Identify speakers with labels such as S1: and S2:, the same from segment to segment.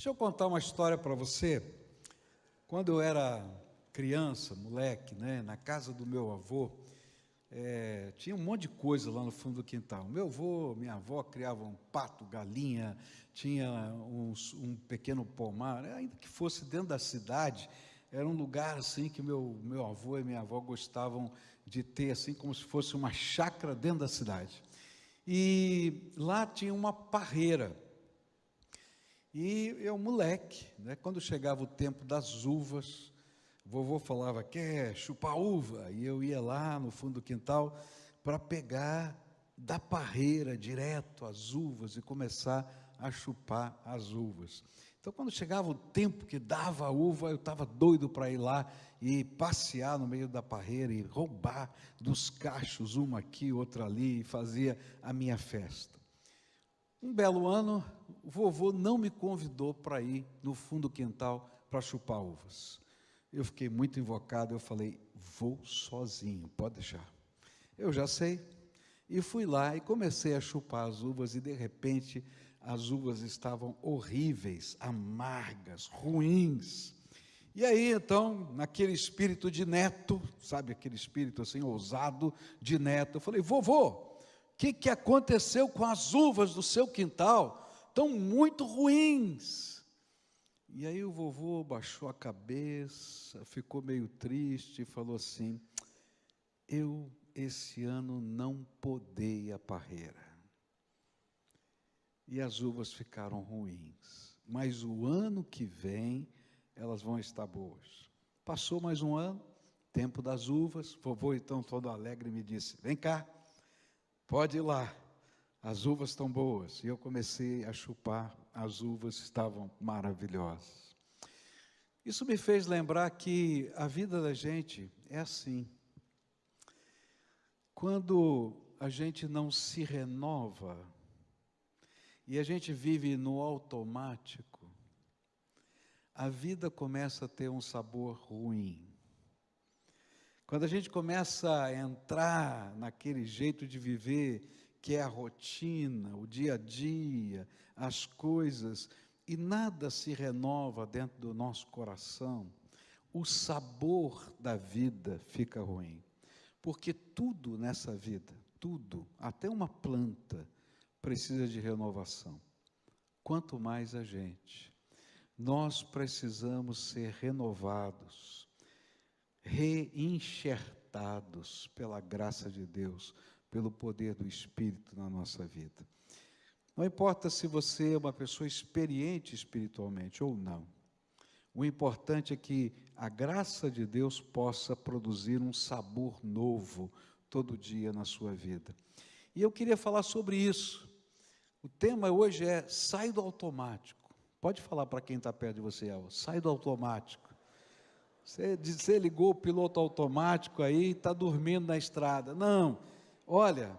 S1: Deixa eu contar uma história para você. Quando eu era criança, moleque, né, na casa do meu avô, tinha um monte de coisa lá no fundo do quintal. Meu avô, minha avó criavam pato, galinha, tinha um pequeno pomar, ainda que fosse dentro da cidade, era um lugar assim que meu avô e minha avó gostavam de ter, assim como se fosse uma chácara dentro da cidade. E lá tinha uma parreira. E eu, moleque, né, quando chegava o tempo das uvas, vovô falava, quer chupar uva? E eu ia lá no fundo do quintal para pegar da parreira direto as uvas e começar a chupar as uvas. Então, quando chegava o tempo que dava a uva, eu estava doido para ir lá e passear no meio da parreira e roubar dos cachos, uma aqui, outra ali, e fazia a minha festa. Um belo ano, o vovô não me convidou para ir no fundo do quintal para chupar uvas. Eu fiquei muito invocado, eu falei, vou sozinho, pode deixar. Eu já sei. E fui lá e comecei a chupar as uvas e, de repente, as uvas estavam horríveis, amargas, ruins. E aí, então, naquele espírito de neto, sabe aquele espírito assim, ousado de neto, eu falei, vovô, o que aconteceu com as uvas do seu quintal? Estão muito ruins. E aí o vovô baixou a cabeça, ficou meio triste e falou assim, eu esse ano não podei a parreira. E as uvas ficaram ruins, mas o ano que vem elas vão estar boas. Passou mais um ano, tempo das uvas, vovô então todo alegre me disse, vem cá, pode ir lá, as uvas estão boas. E eu comecei a chupar, as uvas estavam maravilhosas. Isso me fez lembrar que a vida da gente é assim. Quando a gente não se renova e a gente vive no automático, a vida começa a ter um sabor ruim. Quando a gente começa a entrar naquele jeito de viver que é a rotina, o dia a dia, as coisas, e nada se renova dentro do nosso coração, o sabor da vida fica ruim. Porque tudo nessa vida, tudo, até uma planta, precisa de renovação. Quanto mais a gente, nós precisamos ser renovados, reenxertados pela graça de Deus, pelo poder do Espírito na nossa vida. Não importa se você é uma pessoa experiente espiritualmente ou não. O importante é que a graça de Deus possa produzir um sabor novo todo dia na sua vida. E eu queria falar sobre isso. O tema hoje é sai do automático. Pode falar para quem está perto de você, Elva, sai do automático. Você ligou o piloto automático aí, está dormindo na estrada. Não, olha,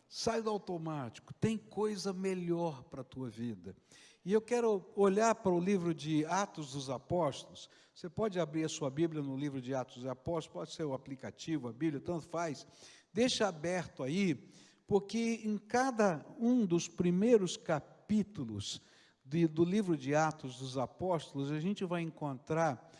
S1: sai do automático, tem coisa melhor para a tua vida. E eu quero olhar para o livro de Atos dos Apóstolos. Você pode abrir a sua Bíblia no livro de Atos dos Apóstolos, pode ser o aplicativo, a Bíblia, tanto faz. Deixa aberto aí, porque em cada um dos primeiros capítulos do livro de Atos dos Apóstolos, a gente vai encontrar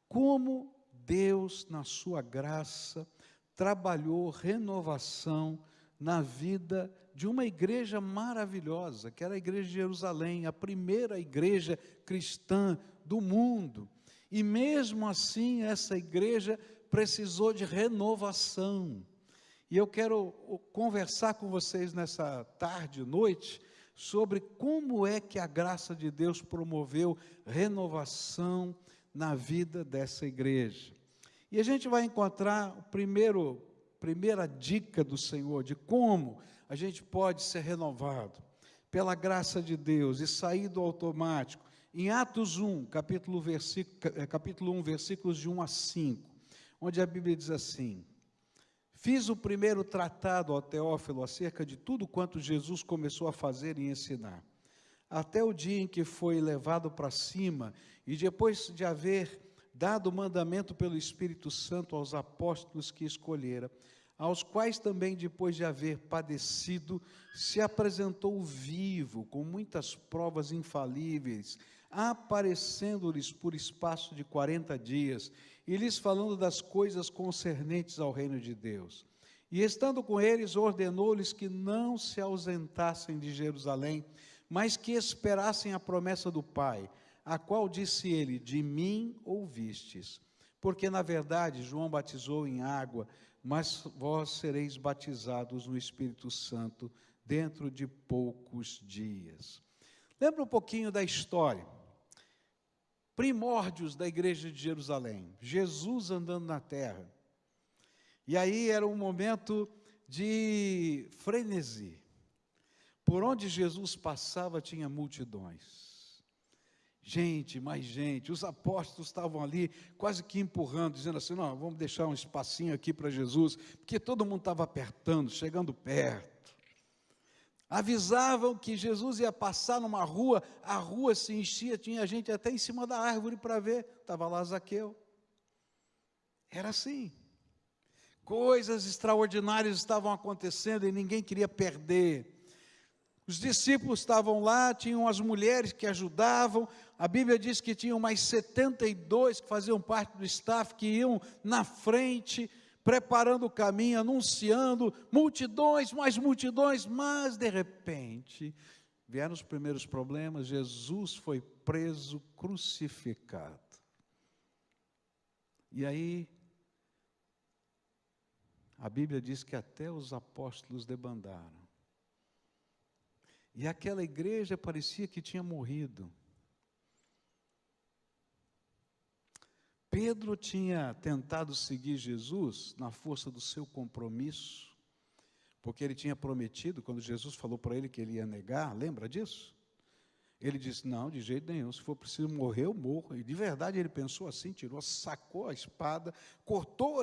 S1: como Deus, na sua graça, trabalhou renovação na vida de uma igreja maravilhosa, que era a igreja de Jerusalém, a primeira igreja cristã do mundo. E mesmo assim, essa igreja precisou de renovação. E eu quero conversar com vocês nessa tarde e noite sobre como é que a graça de Deus promoveu renovação na vida dessa igreja. E a gente vai encontrar a primeira dica do Senhor de como a gente pode ser renovado pela graça de Deus e sair do automático. Em Atos 1, capítulo 1, versículos de 1 a 5, onde a Bíblia diz assim: fiz o primeiro tratado ao Teófilo acerca de tudo quanto Jesus começou a fazer e ensinar, até o dia em que foi levado para cima, e depois de haver dado mandamento pelo Espírito Santo aos apóstolos que escolhera, aos quais também, depois de haver padecido, se apresentou vivo, com muitas provas infalíveis, aparecendo-lhes por espaço de 40 dias, e lhes falando das coisas concernentes ao reino de Deus. E estando com eles, ordenou-lhes que não se ausentassem de Jerusalém, mas que esperassem a promessa do Pai, a qual disse ele: de mim ouvistes. Porque, na verdade, João batizou em água, mas vós sereis batizados no Espírito Santo dentro de poucos dias. Lembra um pouquinho da história. Primórdios da igreja de Jerusalém. Jesus andando na terra. E aí era um momento de frenesi. Por onde Jesus passava tinha multidões. Gente, mais gente, os apóstolos estavam ali quase que empurrando, dizendo assim: não, vamos deixar um espacinho aqui para Jesus, porque todo mundo estava apertando, chegando perto. Avisavam que Jesus ia passar numa rua, a rua se enchia, tinha gente até em cima da árvore para ver, estava lá Zaqueu. Era assim. Coisas extraordinárias estavam acontecendo e ninguém queria perder. Os discípulos estavam lá, tinham as mulheres que ajudavam, a Bíblia diz que tinham mais 72 que faziam parte do staff, que iam na frente, preparando o caminho, anunciando, multidões, mais multidões, mas de repente, vieram os primeiros problemas, Jesus foi preso, crucificado. E aí, a Bíblia diz que até os apóstolos debandaram. E aquela igreja parecia que tinha morrido. Pedro tinha tentado seguir Jesus na força do seu compromisso, porque ele tinha prometido, quando Jesus falou para ele que ele ia negar, lembra disso? Ele disse: não, de jeito nenhum, se for preciso morrer, eu morro. E de verdade ele pensou assim, sacou a espada, cortou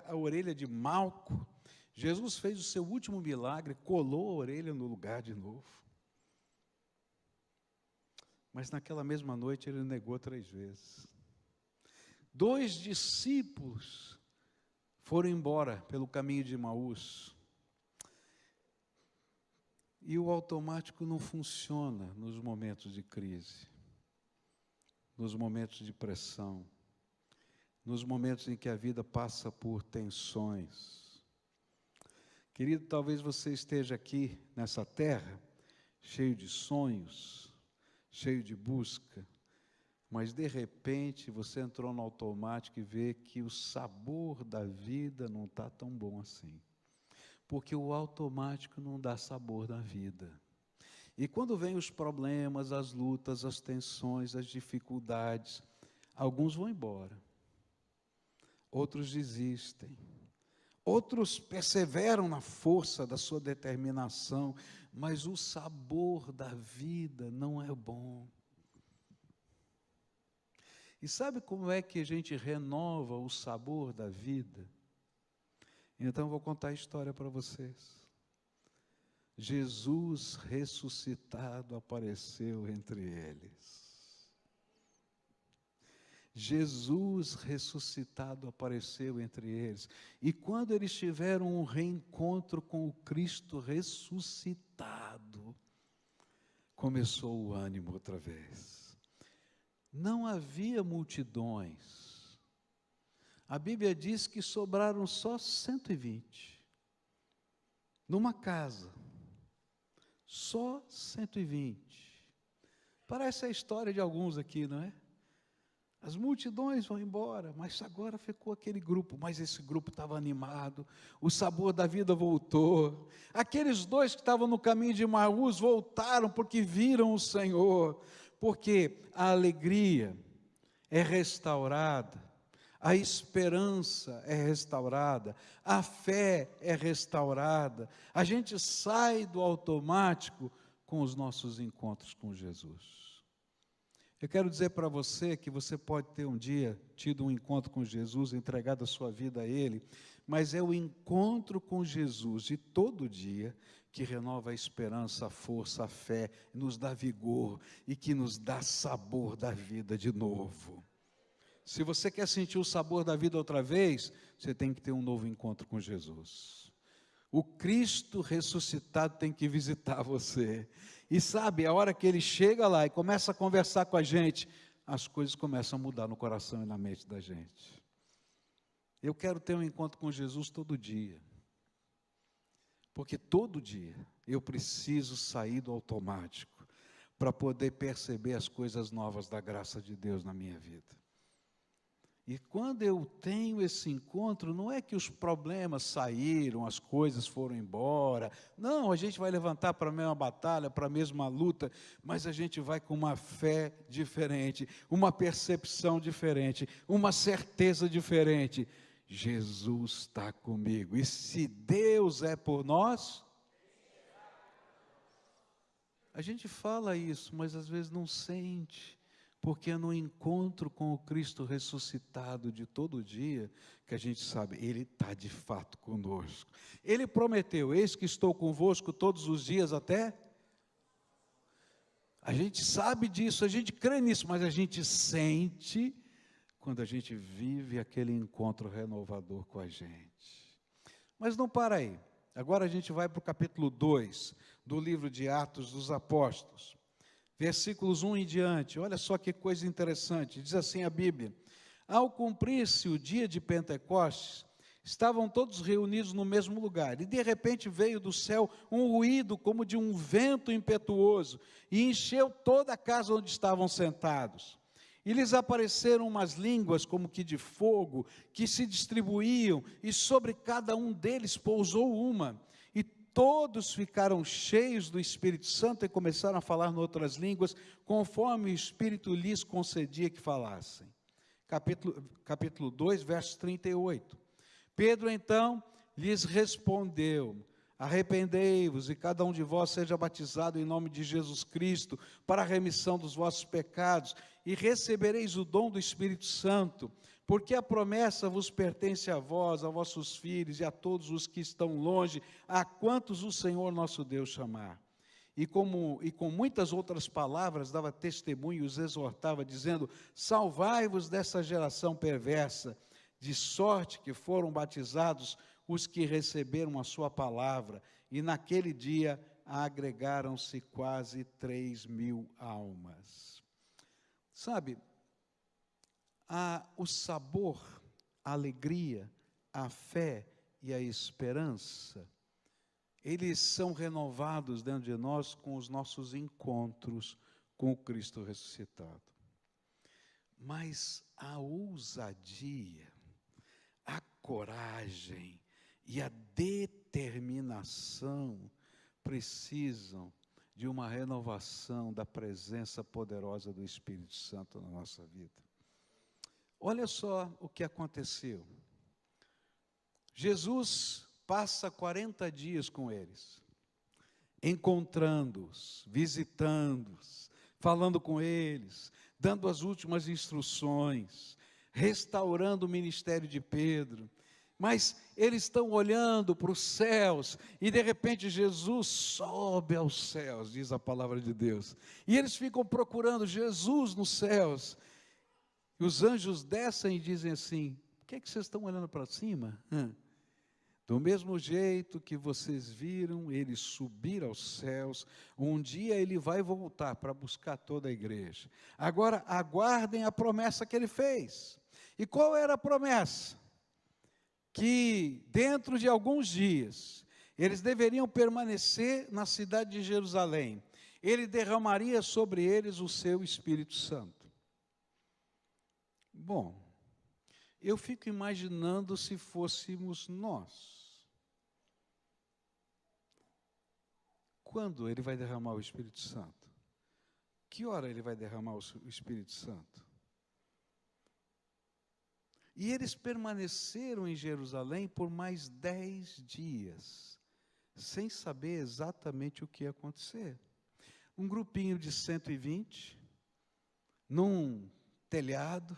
S1: a orelha de Malco. Jesus fez o seu último milagre, colou a orelha no lugar de novo. Mas naquela mesma noite ele negou 3 vezes. 2 discípulos foram embora pelo caminho de Emaús. E o automático não funciona nos momentos de crise, nos momentos de pressão, nos momentos em que a vida passa por tensões. Querido, talvez você esteja aqui nessa terra, cheio de sonhos, cheio de busca, mas de repente você entrou no automático e vê que o sabor da vida não está tão bom assim. Porque o automático não dá sabor na vida. E quando vêm os problemas, as lutas, as tensões, as dificuldades, alguns vão embora, outros desistem, outros perseveram na força da sua determinação, mas o sabor da vida não é bom. E sabe como é que a gente renova o sabor da vida? Então eu vou contar a história para vocês. Jesus ressuscitado apareceu entre eles. Jesus ressuscitado apareceu entre eles. E quando eles tiveram um reencontro com o Cristo ressuscitado, começou o ânimo outra vez. Não havia multidões. A Bíblia diz que sobraram só 120. Numa casa. Só 120. Parece a história de alguns aqui, não é? As multidões vão embora, mas agora ficou aquele grupo, mas esse grupo estava animado, o sabor da vida voltou. Aqueles 2 que estavam no caminho de Emaús voltaram porque viram o Senhor, porque a alegria é restaurada, a esperança é restaurada, a fé é restaurada, a gente sai do automático com os nossos encontros com Jesus. Eu quero dizer para você que você pode ter um dia tido um encontro com Jesus, entregado a sua vida a Ele, mas é o encontro com Jesus de todo dia que renova a esperança, a força, a fé, nos dá vigor e que nos dá sabor da vida de novo. Se você quer sentir o sabor da vida outra vez, você tem que ter um novo encontro com Jesus. O Cristo ressuscitado tem que visitar você. E sabe, a hora que ele chega lá e começa a conversar com a gente, as coisas começam a mudar no coração e na mente da gente. Eu quero ter um encontro com Jesus todo dia. Porque todo dia eu preciso sair do automático para poder perceber as coisas novas da graça de Deus na minha vida. E quando eu tenho esse encontro, não é que os problemas saíram, as coisas foram embora. Não, a gente vai levantar para a mesma batalha, para a mesma luta, mas a gente vai com uma fé diferente, uma percepção diferente, uma certeza diferente. Jesus está comigo. E se Deus é por nós, a gente fala isso, mas às vezes não sente. Porque é no encontro com o Cristo ressuscitado de todo dia, que a gente sabe, Ele está de fato conosco. Ele prometeu, eis que estou convosco todos os dias até. A gente sabe disso, a gente crê nisso, mas a gente sente quando a gente vive aquele encontro renovador com a gente. Mas não para aí. Agora a gente vai para o capítulo 2 do livro de Atos dos Apóstolos. Versículos 1 em diante, olha só que coisa interessante, diz assim a Bíblia: ao cumprir-se o dia de Pentecostes, estavam todos reunidos no mesmo lugar, e de repente veio do céu um ruído como de um vento impetuoso, e encheu toda a casa onde estavam sentados. E lhes apareceram umas línguas como que de fogo, que se distribuíam, e sobre cada um deles pousou uma. Todos ficaram cheios do Espírito Santo e começaram a falar em outras línguas, conforme o Espírito lhes concedia que falassem. Capítulo 2, verso 38. Pedro então lhes respondeu: arrependei-vos e cada um de vós seja batizado em nome de Jesus Cristo para a remissão dos vossos pecados e recebereis o dom do Espírito Santo. Porque a promessa vos pertence a vós, a vossos filhos e a todos os que estão longe, a quantos o Senhor nosso Deus chamar. E com muitas outras palavras dava testemunho e os exortava, dizendo: salvai-vos dessa geração perversa, de sorte que foram batizados os que receberam a sua palavra. E naquele dia agregaram-se quase 3.000 almas. Sabe, o sabor, a alegria, a fé e a esperança, eles são renovados dentro de nós com os nossos encontros com o Cristo ressuscitado. Mas a ousadia, a coragem e a determinação precisam de uma renovação da presença poderosa do Espírito Santo na nossa vida. Olha só o que aconteceu. Jesus passa 40 dias com eles, encontrando-os, visitando-os, falando com eles, dando as últimas instruções, restaurando o ministério de Pedro. Mas eles estão olhando para os céus, e de repente Jesus sobe aos céus, diz a palavra de Deus. E eles ficam procurando Jesus nos céus. E os anjos descem e dizem assim: por que vocês estão olhando para cima? Do mesmo jeito que vocês viram ele subir aos céus, um dia ele vai voltar para buscar toda a igreja. Agora aguardem a promessa que ele fez. E qual era a promessa? Que dentro de alguns dias, eles deveriam permanecer na cidade de Jerusalém. Ele derramaria sobre eles o seu Espírito Santo. Bom, eu fico imaginando se fôssemos nós. Quando ele vai derramar o Espírito Santo? Que hora ele vai derramar o Espírito Santo? E eles permaneceram em Jerusalém por mais 10 dias, sem saber exatamente o que ia acontecer. Um grupinho de 120, num telhado,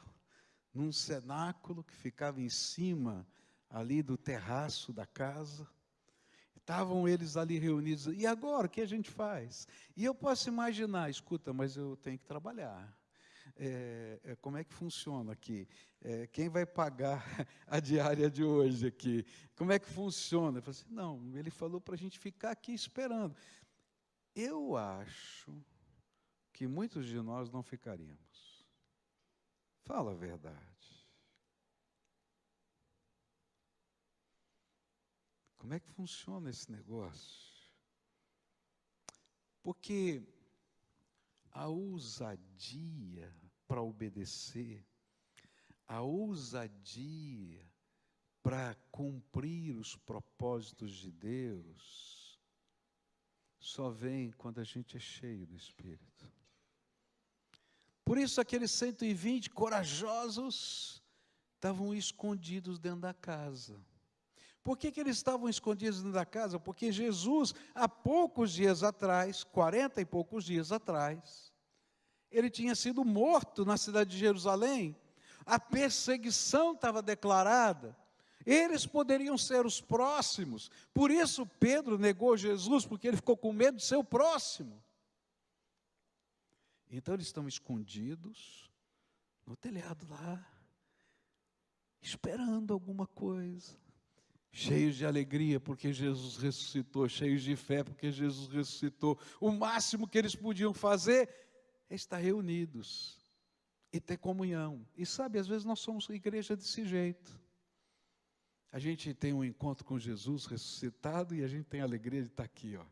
S1: num cenáculo que ficava em cima ali do terraço da casa. Estavam eles ali reunidos. E agora, o que a gente faz? E eu posso imaginar, escuta, mas eu tenho que trabalhar. Como é que funciona aqui? Quem vai pagar a diária de hoje aqui? Como é que funciona? Eu falei assim, não, ele falou para a gente ficar aqui esperando. Eu acho que muitos de nós não ficaríamos. Fala a verdade. Como é que funciona esse negócio? Porque a ousadia para obedecer, a ousadia para cumprir os propósitos de Deus, só vem quando a gente é cheio do Espírito. Por isso aqueles 120 corajosos estavam escondidos dentro da casa. Por que eles estavam escondidos dentro da casa? Porque Jesus, há poucos dias atrás, 40 e poucos dias atrás, ele tinha sido morto na cidade de Jerusalém. A perseguição estava declarada. Eles poderiam ser os próximos. Por isso Pedro negou Jesus, porque ele ficou com medo de ser o próximo. Então eles estão escondidos no telhado lá, esperando alguma coisa. Cheios de alegria porque Jesus ressuscitou, cheios de fé porque Jesus ressuscitou. O máximo que eles podiam fazer é estar reunidos e ter comunhão. E sabe, às vezes nós somos igreja desse jeito. A gente tem um encontro com Jesus ressuscitado e a gente tem a alegria de estar aqui, ó.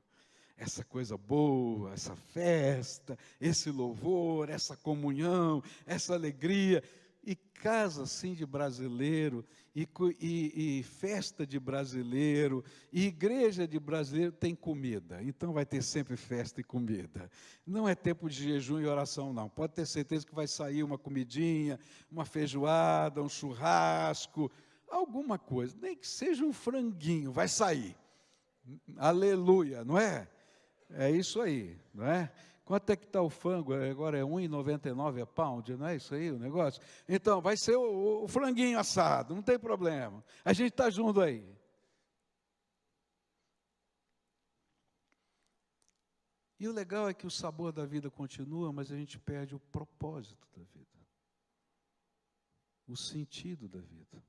S1: Essa coisa boa, essa festa, esse louvor, essa comunhão, essa alegria. E casa assim de brasileiro, e festa de brasileiro, e igreja de brasileiro tem comida. Então vai ter sempre festa e comida. Não é tempo de jejum e oração, não. Pode ter certeza que vai sair uma comidinha, uma feijoada, um churrasco, alguma coisa. Nem que seja um franguinho, vai sair. Aleluia, não é? É isso aí, não é? Quanto é que está o frango? Agora é R$1,99 a pound, não é isso aí o negócio? Então, vai ser o franguinho assado, não tem problema. A gente está junto aí. E o legal é que o sabor da vida continua, mas a gente perde o propósito da vida. O sentido da vida.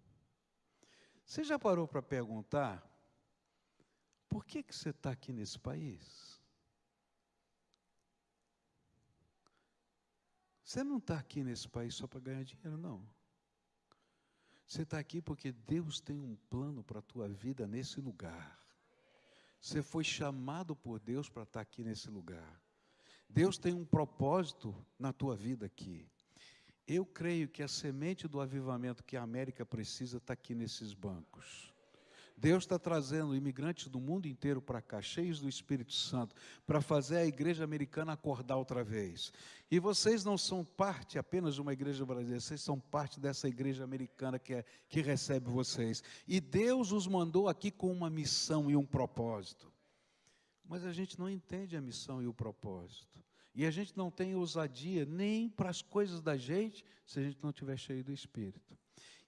S1: Você já parou para perguntar, por que você está aqui nesse país? Você não está aqui nesse país só para ganhar dinheiro, não. Você está aqui porque Deus tem um plano para a tua vida nesse lugar. Você foi chamado por Deus para estar aqui nesse lugar. Deus tem um propósito na tua vida aqui. Eu creio que a semente do avivamento que a América precisa está aqui nesses bancos. Deus está trazendo imigrantes do mundo inteiro para cá, cheios do Espírito Santo, para fazer a igreja americana acordar outra vez. E vocês não são parte apenas de uma igreja brasileira, vocês são parte dessa igreja americana que recebe vocês. E Deus os mandou aqui com uma missão e um propósito. Mas a gente não entende a missão e o propósito. E a gente não tem ousadia nem para as coisas da gente, se a gente não estiver cheio do Espírito.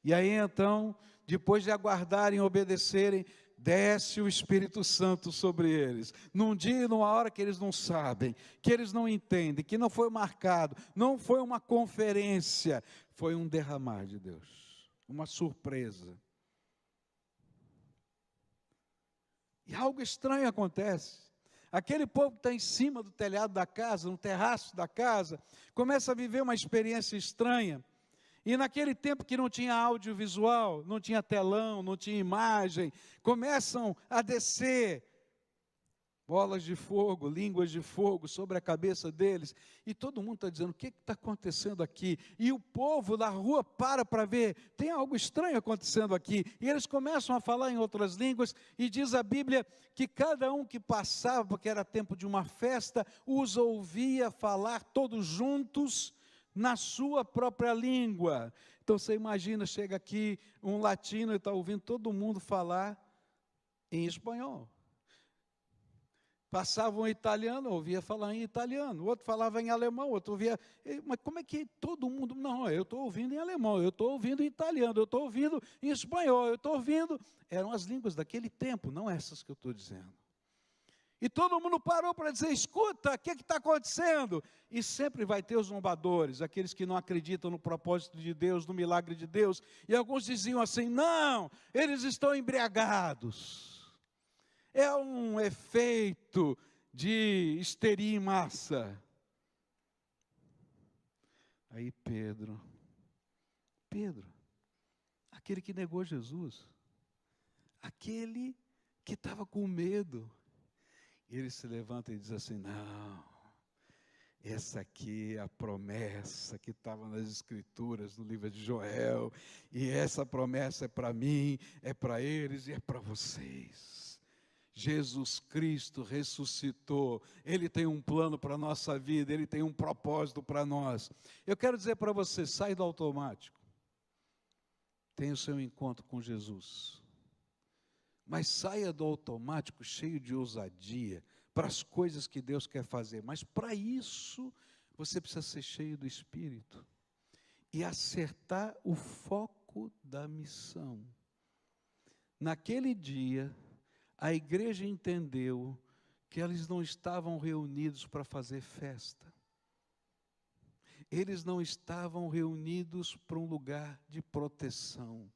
S1: E aí então, depois de aguardarem e obedecerem, desce o Espírito Santo sobre eles. Num dia e numa hora que eles não sabem, que eles não entendem, que não foi marcado, não foi uma conferência, foi um derramar de Deus, uma surpresa. E algo estranho acontece. Aquele povo que está em cima do telhado da casa, no terraço da casa, começa a viver uma experiência estranha. E naquele tempo que não tinha audiovisual, não tinha telão, não tinha imagem, começam a descer bolas de fogo, línguas de fogo sobre a cabeça deles. E todo mundo está dizendo, o que está acontecendo aqui? E o povo da rua para ver, tem algo estranho acontecendo aqui. E eles começam a falar em outras línguas, e diz a Bíblia que cada um que passava, porque era tempo de uma festa, os ouvia falar todos juntos, na sua própria língua. Então você imagina, chega aqui um latino e está ouvindo todo mundo falar em espanhol. Passava um italiano, ouvia falar em italiano, o outro falava em alemão, outro ouvia, mas como é que todo mundo, não, eu estou ouvindo em alemão, eu estou ouvindo em italiano, eu estou ouvindo em espanhol, eu estou ouvindo, eram as línguas daquele tempo, não essas que eu estou dizendo. E todo mundo parou para dizer, escuta, o que está acontecendo? E sempre vai ter os zombadores, aqueles que não acreditam no propósito de Deus, no milagre de Deus. E alguns diziam assim, não, eles estão embriagados. É um efeito de histeria em massa. Aí Pedro, aquele que negou Jesus, aquele que estava com medo, ele se levanta e diz assim: não, essa aqui é a promessa que estava nas Escrituras, no livro de Joel, e essa promessa é para mim, é para eles e é para vocês. Jesus Cristo ressuscitou, Ele tem um plano para a nossa vida, Ele tem um propósito para nós. Eu quero dizer para você, sai do automático, tenha o seu encontro com Jesus, mas saia do automático cheio de ousadia, para as coisas que Deus quer fazer, mas para isso, você precisa ser cheio do Espírito, e acertar o foco da missão. Naquele dia, a igreja entendeu que eles não estavam reunidos para fazer festa. Eles não estavam reunidos para um lugar de proteção.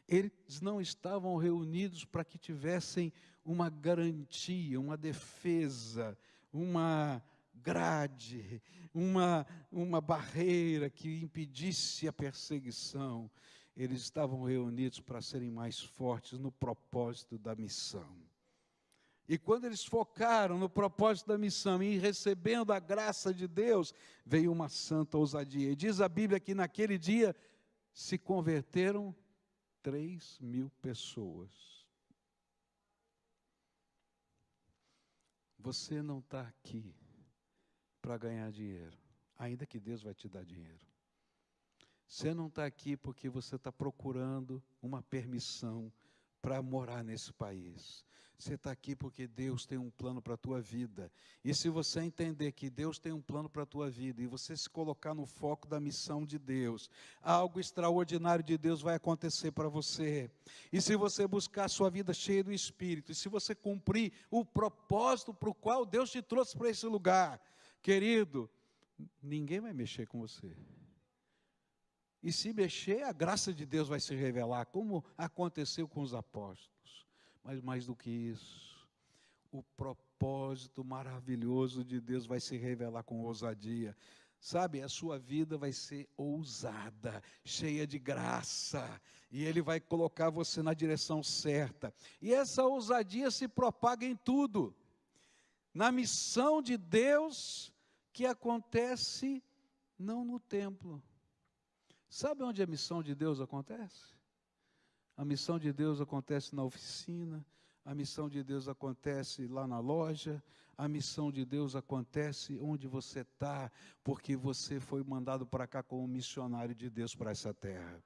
S1: Eles não estavam reunidos para que tivessem uma garantia, uma defesa, uma grade, uma barreira que impedisse a perseguição. Eles estavam reunidos para serem mais fortes no propósito da missão. E quando eles focaram no propósito da missão e recebendo a graça de Deus, veio uma santa ousadia. E diz a Bíblia que naquele dia se converteram 3.000 pessoas. Você não está aqui para ganhar dinheiro, ainda que Deus vai te dar dinheiro. Você não está aqui porque você está procurando uma permissão para morar nesse país. Você está aqui porque Deus tem um plano para a tua vida. E se você entender que Deus tem um plano para a tua vida, e você se colocar no foco da missão de Deus, algo extraordinário de Deus vai acontecer para você. E se você buscar a sua vida cheia do Espírito, e se você cumprir o propósito para o qual Deus te trouxe para esse lugar, querido, ninguém vai mexer com você. E se mexer, a graça de Deus vai se revelar, como aconteceu com os apóstolos. Mas mais do que isso, o propósito maravilhoso de Deus vai se revelar com ousadia. Sabe, a sua vida vai ser ousada, cheia de graça, e Ele vai colocar você na direção certa. E essa ousadia se propaga em tudo. Na missão de Deus, que acontece não no templo. Sabe onde a missão de Deus acontece? A missão de Deus acontece na oficina, a missão de Deus acontece lá na loja, a missão de Deus acontece onde você está, porque você foi mandado para cá como missionário de Deus para essa terra.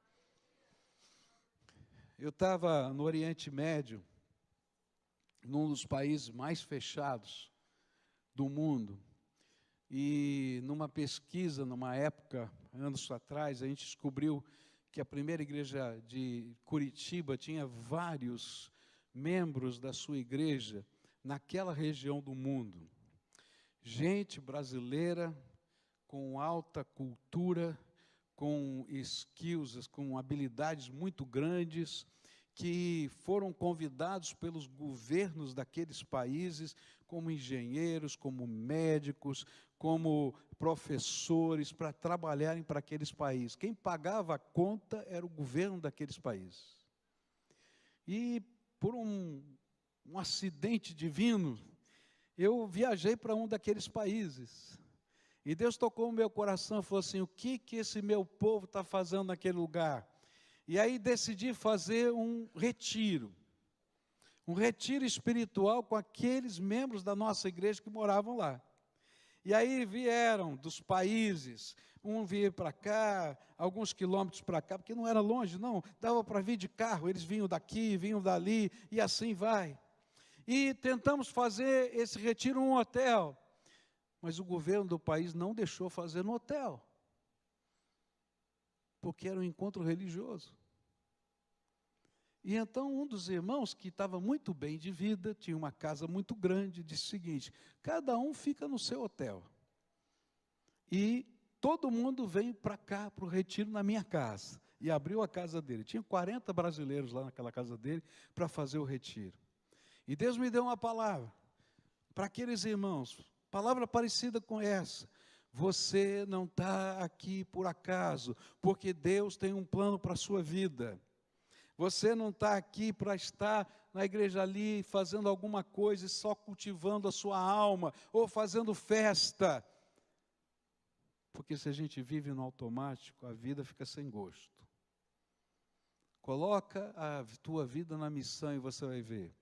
S1: Eu estava no Oriente Médio, num dos países mais fechados do mundo, e numa pesquisa, numa época, anos atrás, a gente descobriu que a primeira igreja de Curitiba tinha vários membros da sua igreja naquela região do mundo. Gente brasileira com alta cultura, com skills, com habilidades muito grandes, que foram convidados pelos governos daqueles países, como engenheiros, como médicos, como professores, para trabalharem para aqueles países. Quem pagava a conta era o governo daqueles países. E por um acidente divino, eu viajei para um daqueles países. E Deus tocou no meu coração e falou assim: o que esse meu povo está fazendo naquele lugar? E aí decidi fazer um retiro espiritual com aqueles membros da nossa igreja que moravam lá. E aí vieram dos países, um vinha para cá, alguns quilômetros para cá, porque não era longe, não, dava para vir de carro, eles vinham daqui, vinham dali, e assim vai. E tentamos fazer esse retiro em um hotel, mas o governo do país não deixou fazer no hotel, porque era um encontro religioso. E então um dos irmãos, que estava muito bem de vida, tinha uma casa muito grande, disse o seguinte: cada um fica no seu hotel, e todo mundo vem para cá, para o retiro na minha casa. E abriu a casa dele, tinha 40 brasileiros lá naquela casa dele, para fazer o retiro. E Deus me deu uma palavra: para aqueles irmãos, palavra parecida com essa: você não está aqui por acaso, porque Deus tem um plano para a sua vida. Você não está aqui para estar na igreja ali fazendo alguma coisa e só cultivando a sua alma, ou fazendo festa. Porque se a gente vive no automático, a vida fica sem gosto. Coloca a tua vida na missão e você vai ver.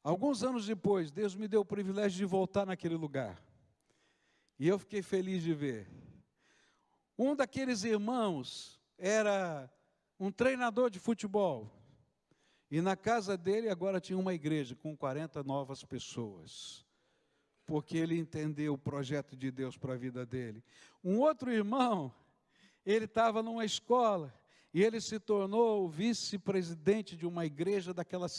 S1: Alguns anos depois, Deus me deu o privilégio de voltar naquele lugar. E eu fiquei feliz de ver. Um daqueles irmãos era um treinador de futebol. E na casa dele agora tinha uma igreja com 40 novas pessoas. Porque ele entendeu o projeto de Deus para a vida dele. Um outro irmão, ele estava numa escola e ele se tornou o vice-presidente de uma igreja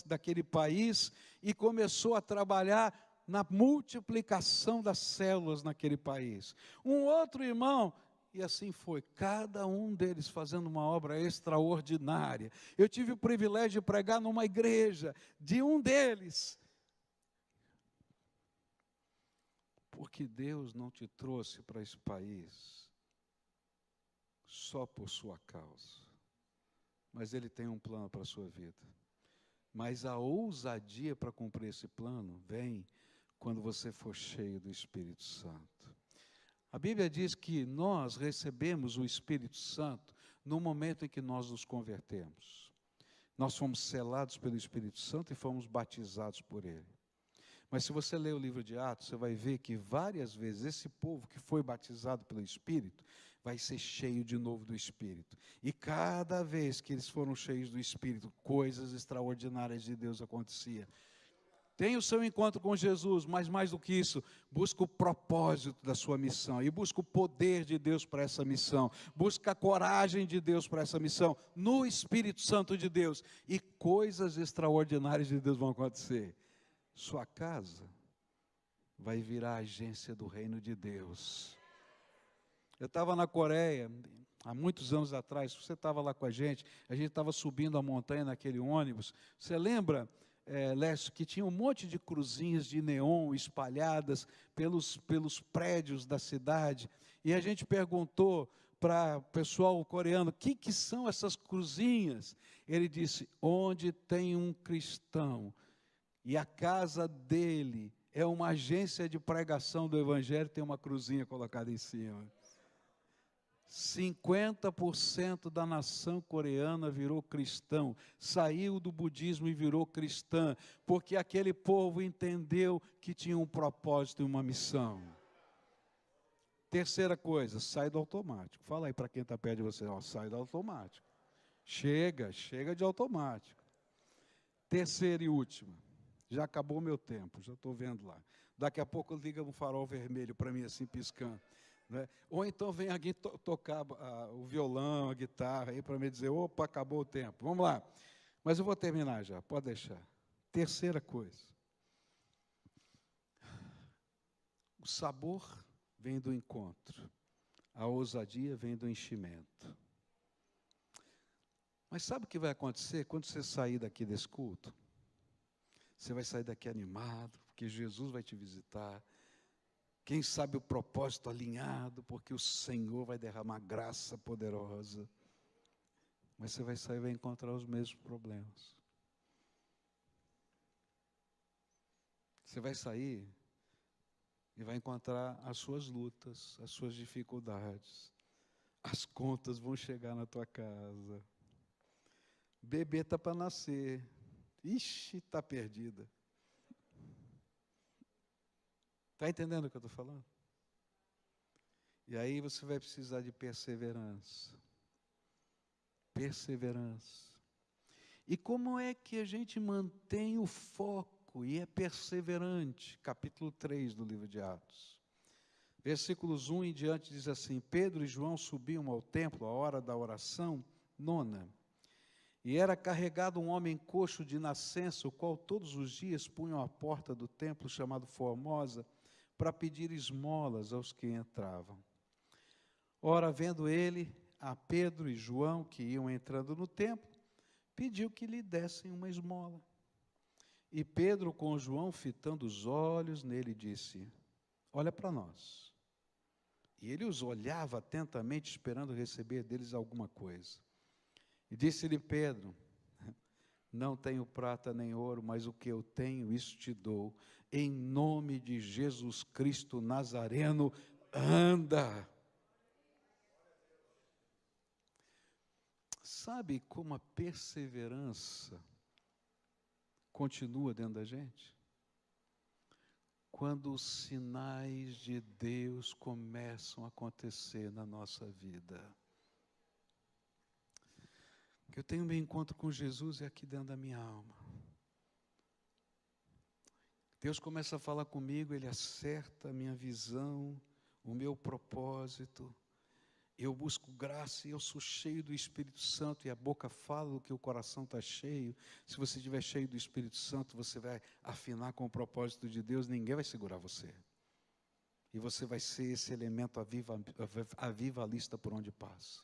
S1: daquele país e começou a trabalhar na multiplicação das células naquele país. Um outro irmão, e assim foi, cada um deles fazendo uma obra extraordinária. Eu tive o privilégio de pregar numa igreja de um deles. Porque Deus não te trouxe para esse país só por sua causa, mas Ele tem um plano para a sua vida. Mas a ousadia para cumprir esse plano vem quando você for cheio do Espírito Santo. A Bíblia diz que nós recebemos o Espírito Santo no momento em que nós nos convertemos. Nós fomos selados pelo Espírito Santo e fomos batizados por Ele. Mas se você ler o livro de Atos, você vai ver que várias vezes esse povo que foi batizado pelo Espírito vai ser cheio de novo do Espírito. E cada vez que eles foram cheios do Espírito, coisas extraordinárias de Deus aconteciam. Tem o seu encontro com Jesus, mas mais do que isso, busca o propósito da sua missão e busca o poder de Deus para essa missão, busca a coragem de Deus para essa missão, no Espírito Santo de Deus, e coisas extraordinárias de Deus vão acontecer. Sua casa vai virar agência do reino de Deus. Eu estava na Coreia, há muitos anos atrás, você estava lá com a gente estava subindo a montanha naquele ônibus. Você lembra, Lécio, que tinha um monte de cruzinhas de neon espalhadas pelos prédios da cidade, e a gente perguntou para o pessoal coreano: o que são essas cruzinhas? Ele disse: onde tem um cristão e a casa dele é uma agência de pregação do Evangelho, tem uma cruzinha colocada em cima. 50% da nação coreana virou cristão, saiu do budismo e virou cristã, porque aquele povo entendeu que tinha um propósito e uma missão. Terceira coisa, sai do automático. Fala aí para quem está perto de você: ó, sai do automático. Chega de automático. Terceira e última, já acabou o meu tempo, já estou vendo lá. Daqui a pouco liga um farol vermelho para mim assim piscando. Né? Ou então vem alguém tocar o violão, a guitarra aí para me dizer: opa, acabou o tempo. Vamos lá. Mas eu vou terminar já, pode deixar. Terceira coisa. O sabor vem do encontro. A ousadia vem do enchimento. Mas sabe o que vai acontecer quando você sair daqui desse culto? Você vai sair daqui animado, porque Jesus vai te visitar. Quem sabe o propósito alinhado, porque o Senhor vai derramar graça poderosa. Mas você vai sair e vai encontrar os mesmos problemas. Você vai sair e vai encontrar as suas lutas, as suas dificuldades. As contas vão chegar na tua casa. Bebê está para nascer. Ixi, está perdida. Está entendendo o que eu estou falando? E aí você vai precisar de perseverança. Perseverança. E como é que a gente mantém o foco e é perseverante? Capítulo 3 do livro de Atos. Versículos 1 em diante diz assim: Pedro e João subiam ao templo à hora da oração nona. E era carregado um homem coxo de nascença, o qual todos os dias punham à porta do templo chamado Formosa, para pedir esmolas aos que entravam. Ora, vendo ele a Pedro e João, que iam entrando no templo, pediu que lhe dessem uma esmola. E Pedro, com João, fitando os olhos nele, disse: olha para nós. E ele os olhava atentamente, esperando receber deles alguma coisa. E disse-lhe Pedro: não tenho prata nem ouro, mas o que eu tenho, isso te dou. Em nome de Jesus Cristo Nazareno, anda. Sabe como a perseverança continua dentro da gente? Quando os sinais de Deus começam a acontecer na nossa vida. Que eu tenho meu encontro com Jesus é aqui dentro da minha alma. Deus começa a falar comigo, Ele acerta a minha visão, o meu propósito. Eu busco graça e eu sou cheio do Espírito Santo, e a boca fala do que o coração está cheio. Se você estiver cheio do Espírito Santo, você vai afinar com o propósito de Deus, ninguém vai segurar você. E você vai ser esse elemento avivalista por onde passa.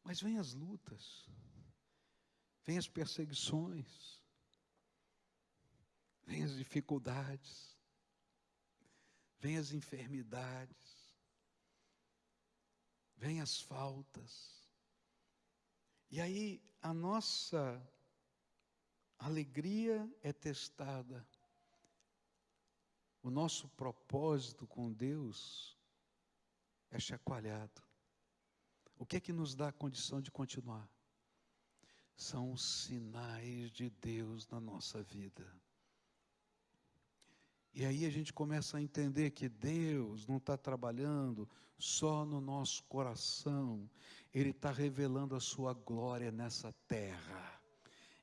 S1: Mas vem as lutas, vem as perseguições, vem as dificuldades, vem as enfermidades, vem as faltas. E aí a nossa alegria é testada. O nosso propósito com Deus é chacoalhado. O que é que nos dá a condição de continuar? São os sinais de Deus na nossa vida. E aí a gente começa a entender que Deus não está trabalhando só no nosso coração. Ele está revelando a sua glória nessa terra.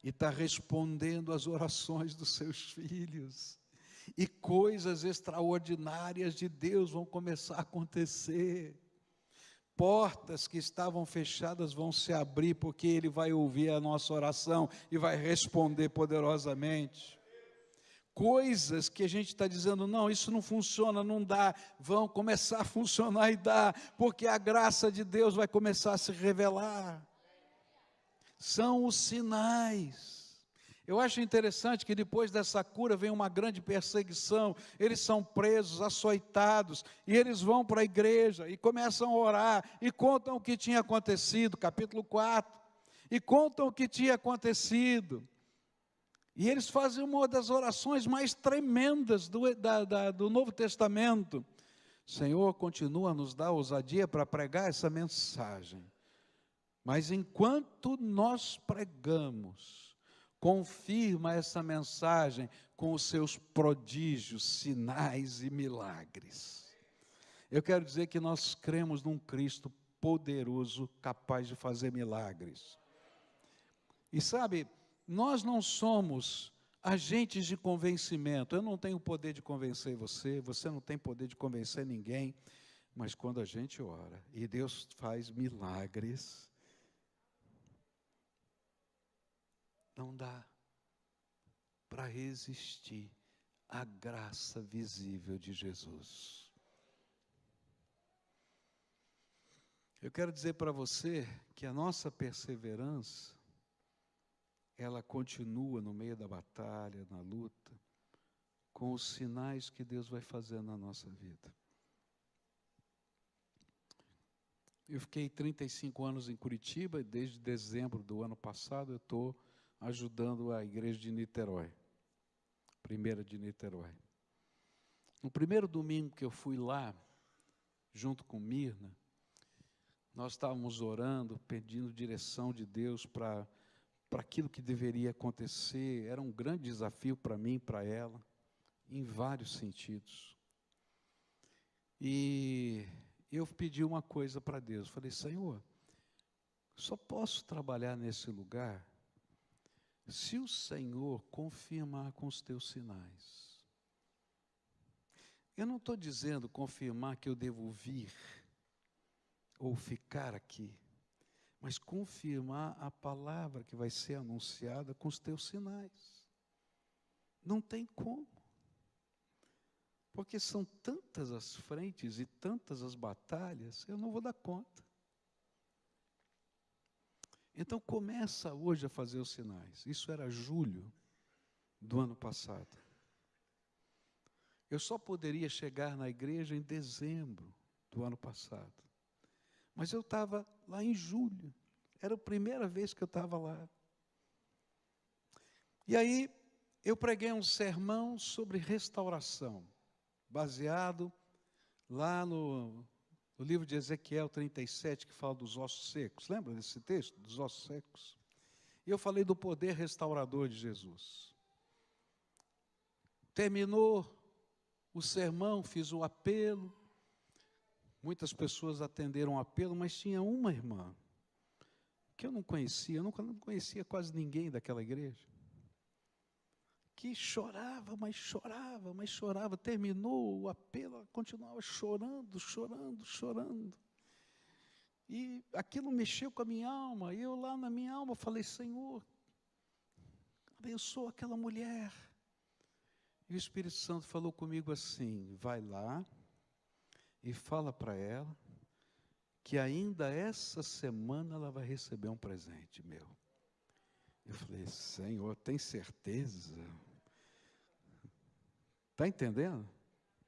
S1: E está respondendo às orações dos seus filhos. E coisas extraordinárias de Deus vão começar a acontecer. Portas que estavam fechadas vão se abrir, porque Ele vai ouvir a nossa oração e vai responder poderosamente. Coisas que a gente está dizendo, não, isso não funciona, não dá, vão começar a funcionar e dar, porque a graça de Deus vai começar a se revelar. São os sinais. Eu acho interessante que depois dessa cura vem uma grande perseguição, eles são presos, açoitados, e eles vão para a igreja e começam a orar, e contam o que tinha acontecido, capítulo 4, e contam o que tinha acontecido. E eles fazem uma das orações mais tremendas do Novo Testamento. Senhor, continua a nos dar ousadia para pregar essa mensagem. Mas enquanto nós pregamos, confirma essa mensagem com os seus prodígios, sinais e milagres. Eu quero dizer que nós cremos num Cristo poderoso, capaz de fazer milagres. E sabe, nós não somos agentes de convencimento. Eu não tenho poder de convencer você, você não tem poder de convencer ninguém. Mas quando a gente ora e Deus faz milagres, não dá para resistir à graça visível de Jesus. Eu quero dizer para você que a nossa perseverança, ela continua no meio da batalha, na luta, com os sinais que Deus vai fazer na nossa vida. Eu fiquei 35 anos em Curitiba, e desde dezembro do ano passado eu estou ajudando a igreja de Niterói, primeira de Niterói. No primeiro domingo que eu fui lá, junto com Mirna, nós estávamos orando, pedindo direção de Deus para aquilo que deveria acontecer. Era um grande desafio para mim e para ela, em vários sentidos. E eu pedi uma coisa para Deus, falei, Senhor, só posso trabalhar nesse lugar se o Senhor confirmar com os teus sinais. Eu não estou dizendo confirmar que eu devo vir ou ficar aqui, mas confirmar a palavra que vai ser anunciada com os teus sinais. Não tem como. Porque são tantas as frentes e tantas as batalhas, eu não vou dar conta. Então começa hoje a fazer os sinais. Isso era julho do ano passado. Eu só poderia chegar na igreja em dezembro do ano passado. Mas eu estava lá em julho. Era a primeira vez que eu estava lá. E aí eu preguei um sermão sobre restauração, baseado lá no livro de Ezequiel 37, que fala dos ossos secos. Lembra desse texto? Dos ossos secos. E eu falei do poder restaurador de Jesus. Terminou o sermão, fiz o apelo. Muitas pessoas atenderam o apelo, mas tinha uma irmã que eu não conhecia, eu não conhecia quase ninguém daquela igreja, que chorava, mas chorava, mas chorava. Terminou o apelo, ela continuava chorando, chorando, chorando. E aquilo mexeu com a minha alma. E eu lá na minha alma falei: Senhor, abençoa aquela mulher. E o Espírito Santo falou comigo assim: vai lá e fala para ela que ainda essa semana ela vai receber um presente meu. Eu falei: Senhor, tem certeza? Está entendendo?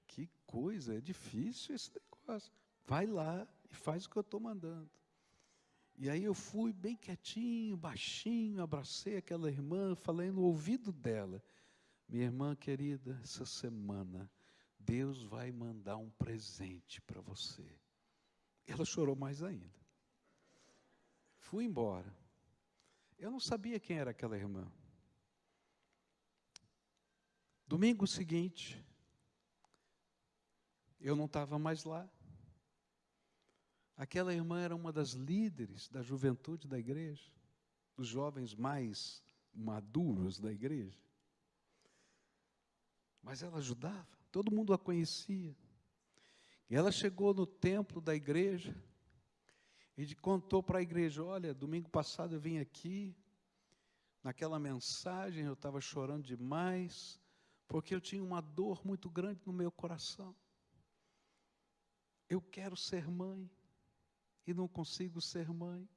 S1: Que coisa, é difícil esse negócio. Vai lá e faz o que eu estou mandando. E aí eu fui bem quietinho, baixinho, abracei aquela irmã, falei no ouvido dela: minha irmã querida, essa semana Deus vai mandar um presente para você. Ela chorou mais ainda. Fui embora. Eu não sabia quem era aquela irmã. Domingo seguinte, eu não estava mais lá. Aquela irmã era uma das líderes da juventude da igreja, dos jovens mais maduros da igreja. Mas ela ajudava, todo mundo a conhecia. E ela chegou no templo da igreja e contou para a igreja: olha, domingo passado eu vim aqui, naquela mensagem eu estava chorando demais, porque eu tinha uma dor muito grande no meu coração. Eu quero ser mãe e não consigo ser mãe.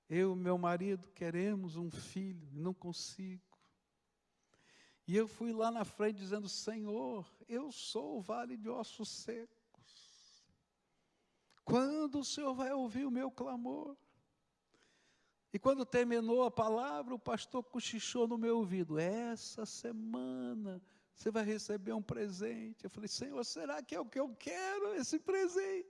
S1: Eu e meu marido queremos um filho e não consigo. E eu fui lá na frente dizendo: Senhor, eu sou o vale de ossos secos. Quando o Senhor vai ouvir o meu clamor? E quando terminou a palavra, o pastor cochichou no meu ouvido: essa semana você vai receber um presente. Eu falei: Senhor, será que é o que eu quero, esse presente?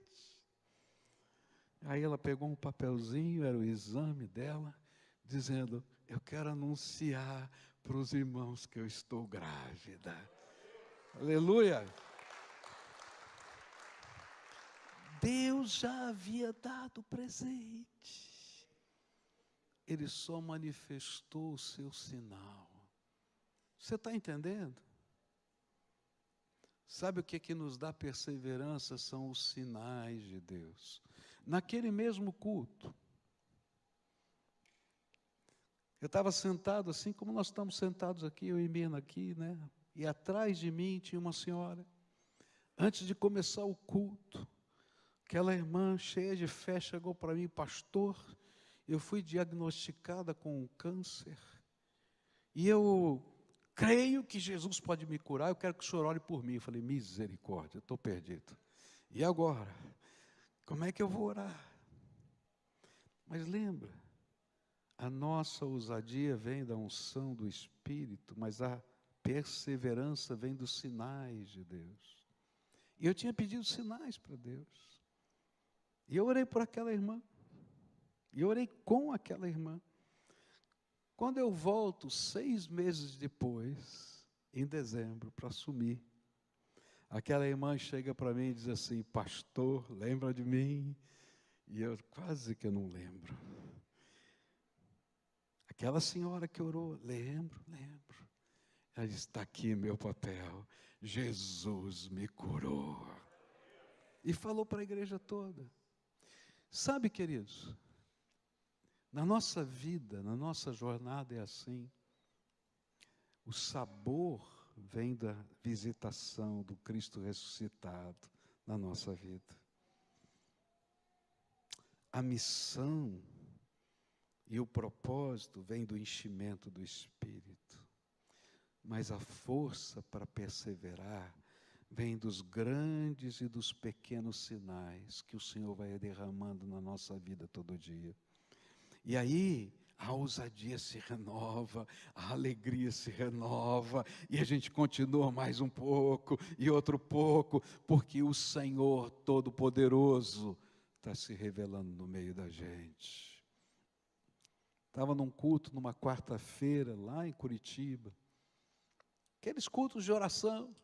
S1: Aí ela pegou um papelzinho, era o exame dela, dizendo: eu quero anunciar para os irmãos que eu estou grávida. Aleluia! Deus já havia dado o presente. Ele só manifestou o seu sinal. Você está entendendo? Sabe o que nos dá perseverança? São os sinais de Deus. Naquele mesmo culto, eu estava sentado assim como nós estamos sentados aqui, eu e Mirna aqui, né? E atrás de mim tinha uma senhora. Antes de começar o culto, aquela irmã cheia de fé chegou para mim: pastor, eu fui diagnosticada com um câncer, e eu creio que Jesus pode me curar, eu quero que o senhor ore por mim. Eu falei: misericórdia, eu estou perdido. E agora? Como é que eu vou orar? Mas lembra, a nossa ousadia vem da unção do Espírito, mas a perseverança vem dos sinais de Deus. E eu tinha pedido sinais para Deus. E eu orei por aquela irmã. E eu orei com aquela irmã. Quando eu volto 6 meses depois, em dezembro, para assumir, aquela irmã chega para mim e diz assim: pastor, lembra de mim? E eu quase que não lembro. Aquela senhora que orou: lembro. Ela disse: está aqui meu papel, Jesus me curou. E falou para a igreja toda. Sabe, queridos, na nossa vida, na nossa jornada é assim. O sabor vem da visitação do Cristo ressuscitado na nossa vida. A missão E o propósito vem do enchimento do Espírito. Mas a força para perseverar vem dos grandes e dos pequenos sinais que o Senhor vai derramando na nossa vida todo dia. E aí, a ousadia se renova, a alegria se renova, e a gente continua mais um pouco, e outro pouco, porque o Senhor Todo-Poderoso está se revelando no meio da gente. Estava num culto, numa quarta-feira, lá em Curitiba, aqueles cultos de oração,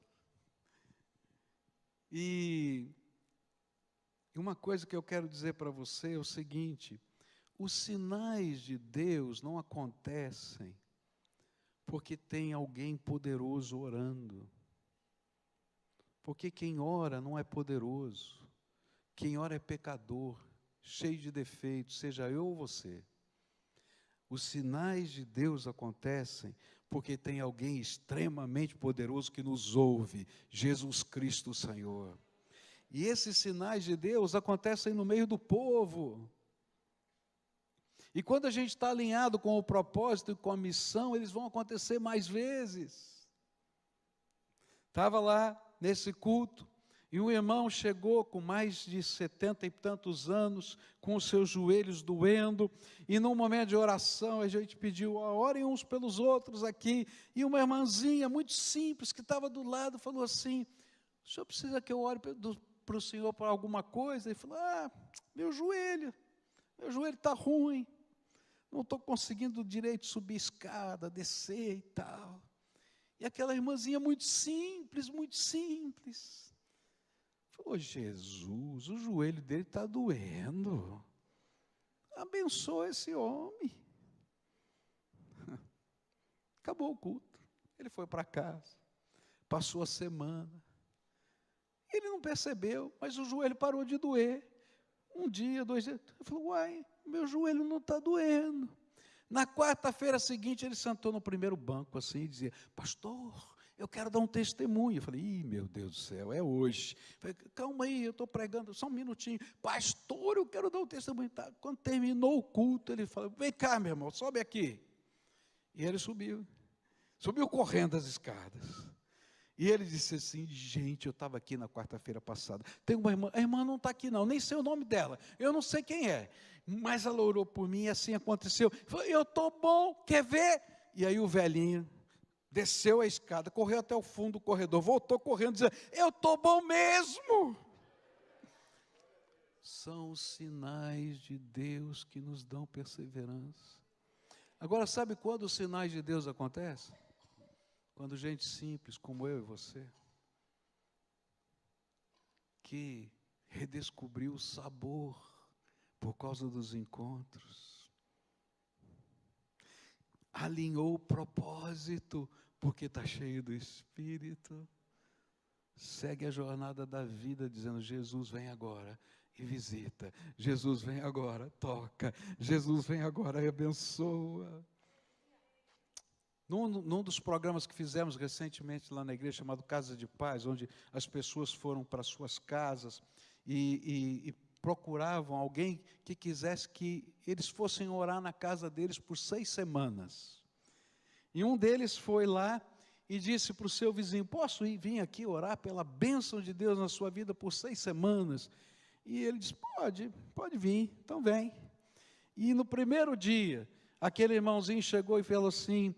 S1: e uma coisa que eu quero dizer para você é o seguinte: os sinais de Deus não acontecem porque tem alguém poderoso orando. Porque quem ora não é poderoso. Quem ora é pecador, cheio de defeitos, seja eu ou você. Os sinais de Deus acontecem porque tem alguém extremamente poderoso que nos ouve, Jesus Cristo, o Senhor. E esses sinais de Deus acontecem no meio do povo. E quando a gente está alinhado com o propósito e com a missão, eles vão acontecer mais vezes. Estava lá nesse culto, e um irmão chegou com mais de 70 e tantos anos, com os seus joelhos doendo, e num momento de oração a gente pediu: orem uns pelos outros aqui, e uma irmãzinha muito simples que estava do lado falou assim: o senhor precisa que eu ore para o senhor por alguma coisa? Ele falou: meu joelho está ruim, não estou conseguindo direito subir escada, descer e tal. E aquela irmãzinha muito simples, falou: Jesus, o joelho dele está doendo, abençoa esse homem. Acabou o culto, ele foi para casa, passou a semana, ele não percebeu, mas o joelho parou de doer. Um dia, 2 dias, ele falou: uai, meu joelho não está doendo. Na quarta-feira seguinte, ele sentou no primeiro banco assim e dizia: pastor, eu quero dar um testemunho. Eu falei: meu Deus do céu, é hoje. Eu falei: calma aí, eu estou pregando, só um minutinho. Pastor, eu quero dar um testemunho. Tá. Quando terminou o culto, ele falou: vem cá, meu irmão, sobe aqui. E ele subiu correndo as escadas. E ele disse assim: gente, eu estava aqui na quarta-feira passada, tem uma irmã, a irmã não está aqui não, nem sei o nome dela, eu não sei quem é, mas ela orou por mim e assim aconteceu. Falou: eu estou bom, quer ver? E aí o velhinho desceu a escada, correu até o fundo do corredor, voltou correndo, dizendo: eu estou bom mesmo. São os sinais de Deus que nos dão perseverança. Agora, sabe quando os sinais de Deus acontecem? Quando gente simples como eu e você, que redescobriu o sabor por causa dos encontros, alinhou o propósito porque está cheio do Espírito, segue a jornada da vida dizendo: Jesus, vem agora e visita, Jesus, vem agora, toca, Jesus, vem agora e abençoa. Num dos programas que fizemos recentemente lá na igreja, chamado Casa de Paz, onde as pessoas foram para suas casas e procuravam alguém que quisesse que eles fossem orar na casa deles por 6 semanas. E um deles foi lá e disse para o seu vizinho: posso vir aqui orar pela bênção de Deus na sua vida por 6 semanas? E ele disse: pode vir, então vem. E no primeiro dia, aquele irmãozinho chegou e falou assim: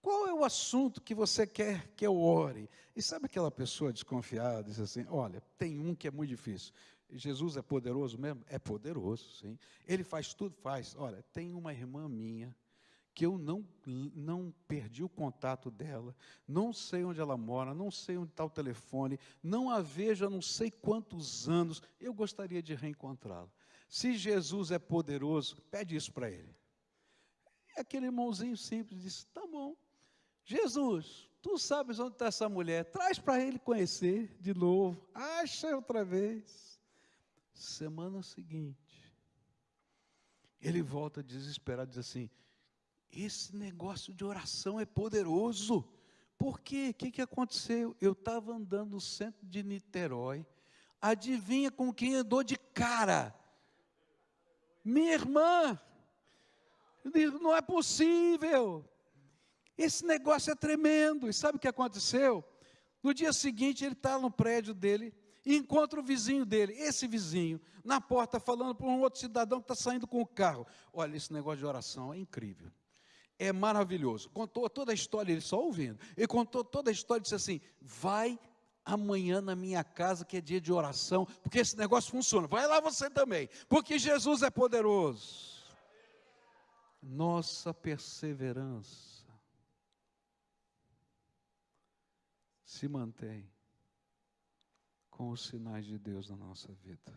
S1: qual é o assunto que você quer que eu ore? E sabe aquela pessoa desconfiada, diz assim: olha, tem um que é muito difícil. Jesus é poderoso mesmo? É poderoso, sim. Ele faz tudo? Faz. Olha, tem uma irmã minha que eu não perdi o contato dela, não sei onde ela mora, não sei onde está o telefone, não a vejo há não sei quantos anos, eu gostaria de reencontrá-la. Se Jesus é poderoso, pede isso para ele. E aquele irmãozinho simples disse: tá bom. Jesus, tu sabes onde está essa mulher, traz para ele conhecer de novo, acha outra vez. Semana seguinte, ele volta desesperado, diz assim: esse negócio de oração é poderoso. Por quê? O que aconteceu? Eu estava andando no centro de Niterói, adivinha com quem andou de cara? Minha irmã. Eu digo, não é possível. Esse negócio é tremendo. E sabe o que aconteceu? No dia seguinte, ele está no prédio dele e encontra o vizinho dele, esse vizinho, na porta, falando para um outro cidadão que está saindo com o carro. Olha, esse negócio de oração é incrível. É maravilhoso. Contou toda a história, ele só ouvindo. Ele contou toda a história e disse assim: vai amanhã na minha casa, que é dia de oração, porque esse negócio funciona. Vai lá você também, porque Jesus é poderoso. Nossa perseverança se mantém com os sinais de Deus na nossa vida.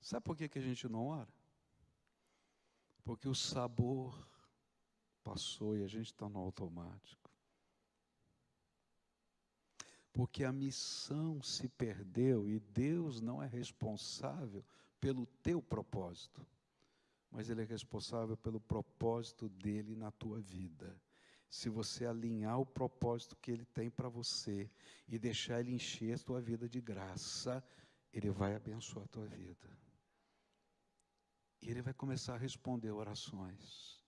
S1: Sabe por que a gente não ora? Porque o sabor passou e a gente está no automático. Porque a missão se perdeu e Deus não é responsável pelo teu propósito, mas Ele é responsável pelo propósito dEle na tua vida. Se você alinhar o propósito que Ele tem para você e deixar Ele encher a tua vida de graça, Ele vai abençoar a tua vida. E Ele vai começar a responder orações,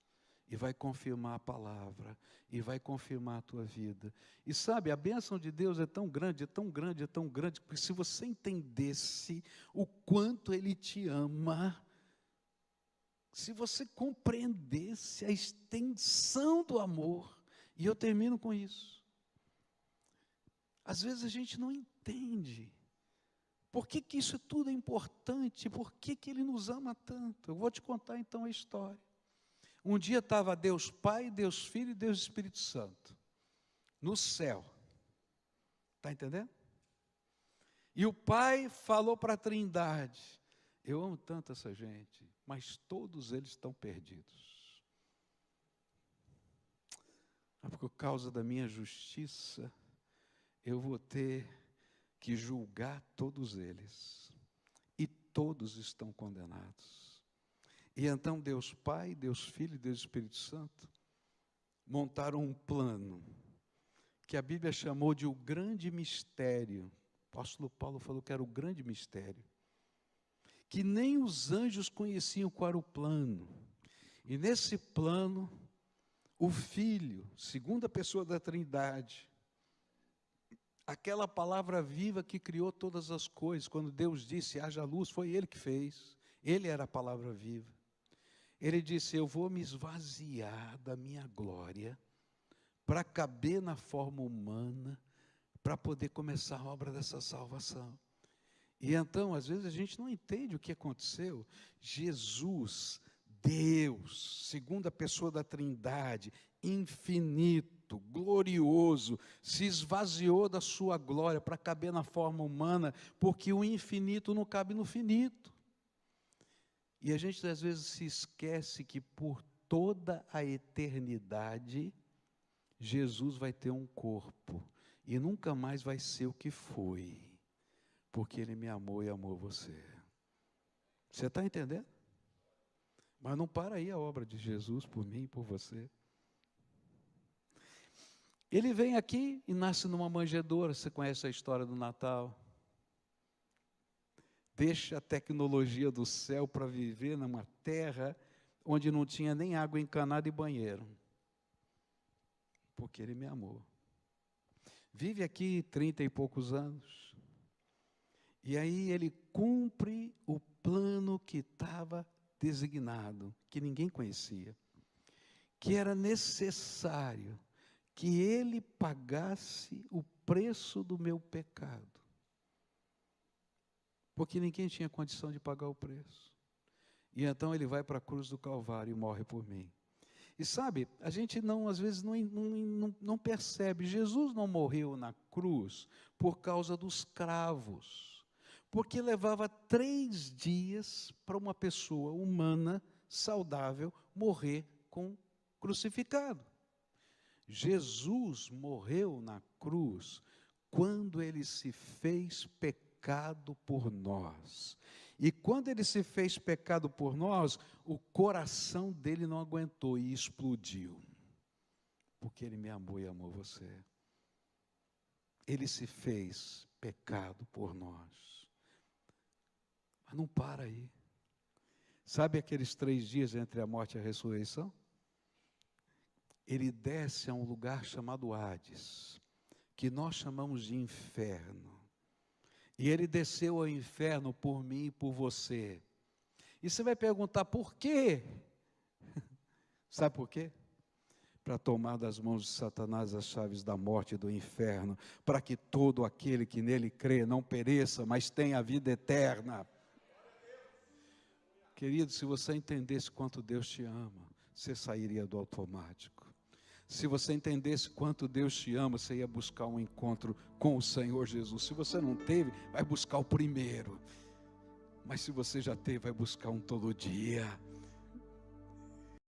S1: e vai confirmar a palavra, e vai confirmar a tua vida. E sabe, a bênção de Deus é tão grande, é tão grande, é tão grande, que se você entendesse o quanto Ele te ama, se você compreendesse a extensão do amor, e eu termino com isso. Às vezes a gente não entende. Por que isso tudo é importante? Por que Ele nos ama tanto? Eu vou te contar então a história. Um dia estava Deus Pai, Deus Filho e Deus Espírito Santo no céu. Está entendendo? E o Pai falou para a Trindade: eu amo tanto essa gente, mas todos eles estão perdidos. Por causa da minha justiça, eu vou ter que julgar todos eles, e todos estão condenados. E então Deus Pai, Deus Filho e Deus Espírito Santo montaram um plano, que a Bíblia chamou de o grande mistério. O apóstolo Paulo falou que era o grande mistério, que nem os anjos conheciam qual era o plano. E nesse plano, o Filho, segunda pessoa da Trindade, aquela palavra viva que criou todas as coisas, quando Deus disse, haja luz, foi Ele que fez, Ele era a palavra viva. Ele disse, eu vou me esvaziar da minha glória, para caber na forma humana, para poder começar a obra dessa salvação. E então, às vezes a gente não entende o que aconteceu. Jesus, Deus, segunda pessoa da Trindade, infinito, glorioso, se esvaziou da sua glória para caber na forma humana, porque o infinito não cabe no finito. E a gente às vezes se esquece que por toda a eternidade, Jesus vai ter um corpo, e nunca mais vai ser o que foi, porque Ele me amou e amou você. Você está entendendo? Mas não para aí a obra de Jesus por mim e por você. Ele vem aqui e nasce numa manjedoura. Você conhece a história do Natal? Deixa a tecnologia do céu para viver numa terra onde não tinha nem água encanada e banheiro. Porque Ele me amou. Vive aqui 30 e poucos anos. E aí Ele cumpre o plano que estava designado, que ninguém conhecia, que era necessário que Ele pagasse o preço do meu pecado, porque ninguém tinha condição de pagar o preço. E então Ele vai para a cruz do Calvário e morre por mim. E sabe, a gente às vezes não percebe, Jesus não morreu na cruz por causa dos cravos, porque levava 3 dias para uma pessoa humana, saudável, morrer crucificado. Jesus morreu na cruz quando Ele se fez pecado por nós. E quando Ele se fez pecado por nós, o coração dele não aguentou e explodiu. Porque Ele me amou e amou você. Ele se fez pecado por nós. Mas não para aí. Sabe aqueles 3 dias entre a morte e a ressurreição? Ele desce a um lugar chamado Hades, que nós chamamos de inferno. E ele desceu ao inferno por mim e por você. E você vai perguntar, por quê? Sabe por quê? Para tomar das mãos de Satanás as chaves da morte e do inferno, para que todo aquele que nele crê não pereça, mas tenha a vida eterna. Querido, se você entendesse quanto Deus te ama, você sairia do automático. Se você entendesse quanto Deus te ama, você ia buscar um encontro com o Senhor Jesus. Se você não teve, vai buscar o primeiro. Mas se você já teve, vai buscar um todo dia.